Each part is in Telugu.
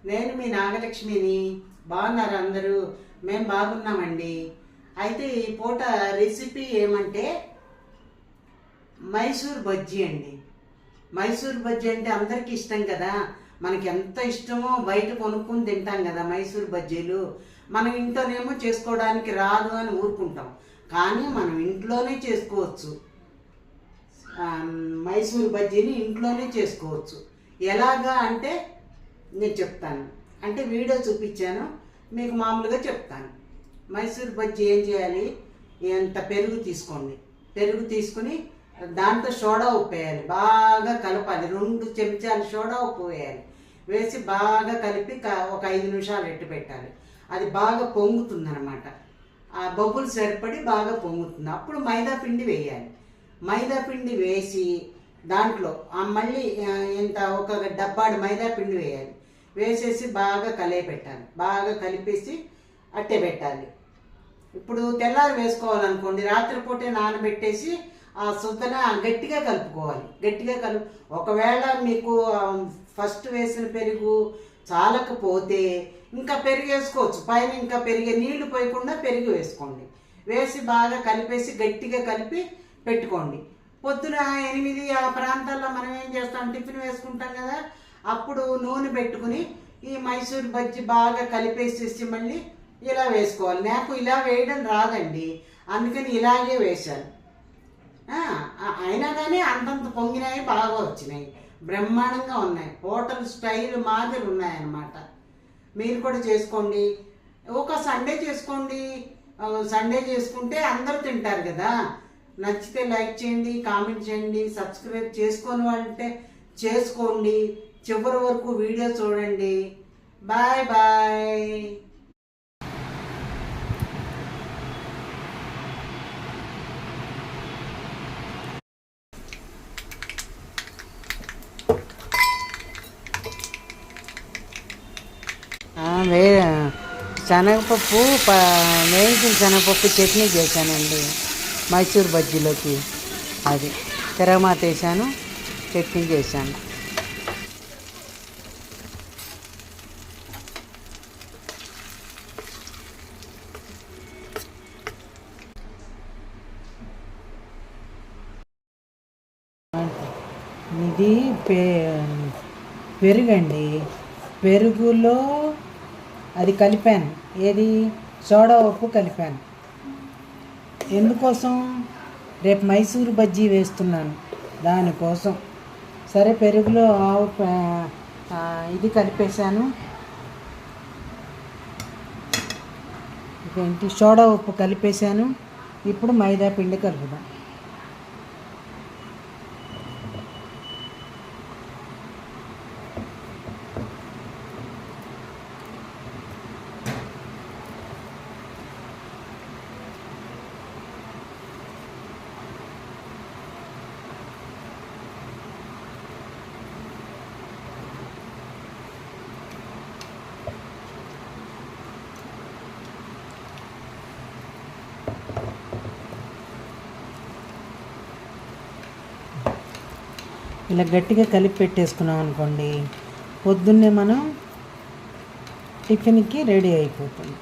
నేను మీ నాగలక్ష్మిని. బాగున్నారు అందరూ? మేము బాగున్నామండి. అయితే ఈ పూట రెసిపీ ఏమంటే మైసూర్ బజ్జీ అండి. మైసూర్ బజ్జీ అంటే అందరికీ ఇష్టం కదా. మనకి ఎంత ఇష్టమో బయట కొనుక్కుని తింటాం కదా మైసూర్ బజ్జీలు. మనం ఇంట్లోనేమో చేసుకోవడానికి రాదు అని ఊరుకుంటాం, కానీ మనం ఇంట్లోనే చేసుకోవచ్చు. మైసూర్ బజ్జీని ఇంట్లోనే చేసుకోవచ్చు. ఎలాగా అంటే నేను చెప్తాను. అంటే వీడియో చూపించాను, మీకు మామూలుగా చెప్తాను. మైసూర్ బజ్జీ ఏం చేయాలి? ఎంత పెరుగు తీసుకోండి. పెరుగు తీసుకుని దాంట్లో సోడా ఉప్పు వేయాలి, బాగా కలపాలి. 2 చెంచాలు సోడా ఉప్పు వేయాలి. వేసి బాగా కలిపి ఒక 5 నిమిషాలు ఎట్టు పెట్టాలి. అది బాగా పొంగుతుందన్నమాట. ఆ బబుల్స్ ఏర్పడి బాగా పొంగుతుంది. అప్పుడు మైదా పిండి వేయాలి. మైదా పిండి వేసి దాంట్లో మళ్ళీ ఇంత ఒక డబ్బాడు మైదా పిండి వేయాలి. వేసేసి బాగా పెట్టాలి. బాగా కలిపేసి అట్టే పెట్టాలి. ఇప్పుడు తెల్లారి వేసుకోవాలనుకోండి, రాత్రిపూటే నానబెట్టేసి ఆ సుద్దన గట్టిగా కలుపుకోవాలి. గట్టిగా ఒకవేళ మీకు ఫస్ట్ వేసిన పెరుగు చాలకపోతే ఇంకా పెరుగు వేసుకోవచ్చు. పైన ఇంకా పెరిగే నీళ్లు పోయకుండా పెరుగు వేసుకోండి. వేసి బాగా కలిపేసి గట్టిగా కలిపి పెట్టుకోండి. పొద్దున 8 ఆ ప్రాంతాల్లో మనం ఏం చేస్తాం, టిఫిన్ వేసుకుంటాం కదా, అప్పుడు నూనె పెట్టుకుని ఈ మైసూర్ బజ్జీ బాగా కలిపేసేసి మళ్ళీ ఇలా వేసుకోవాలి. నాకు ఇలా వేయడం రాదండి, అందుకని ఇలాగే వేశాను. అయినా కానీ అంతంత పొంగినాయి, బాగా వచ్చినాయి, బ్రహ్మాండంగా ఉన్నాయి. హోటల్ స్టైల్ మాదిరి ఉన్నాయన్నమాట. మీరు కూడా చేసుకోండి. ఒక సండే చేసుకోండి. సండే చేసుకుంటే అందరూ తింటారు కదా. నచ్చితే లైక్ చేయండి, కామెంట్ చేయండి, సబ్స్క్రైబ్ చేసుకోని వాళ్ళంటే చేసుకోండి. చివరి వరకు వీడియో చూడండి. Bye bye. శనగపప్పు వేయించిన శనగపప్పు చట్నీ చేశానండి మైసూర్ బజ్జీలోకి. అది తిరగమాత వేసాను, చట్నీ చేశాను. ఇది పెరుగండి. పెరుగులో అది కలిపాను. ఏది? సోడా ఉప్పు కలిపాను. ఎందుకోసం? రేపు మైసూర్ బజ్జీ వేస్తున్నాను, దానికోసం. సరే, పెరుగులో ఇది కలిపేశాను. ఇదేంటి? సోడా ఉప్పు కలిపేశాను. ఇప్పుడు మైదా పిండి కలుపుదాం. ఇలా గట్టిగా కలిపి పెట్టేసుకున్నాం అనుకోండి, పొద్దున్నే మనం టిఫిన్కి రెడీ అయిపోతుంది.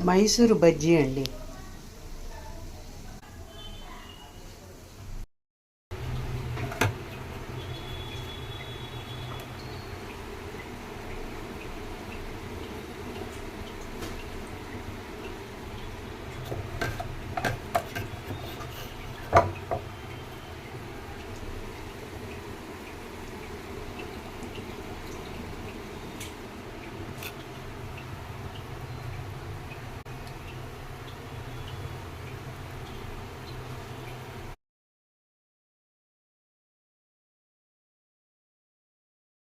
మైసూరు బజ్జీ అండి.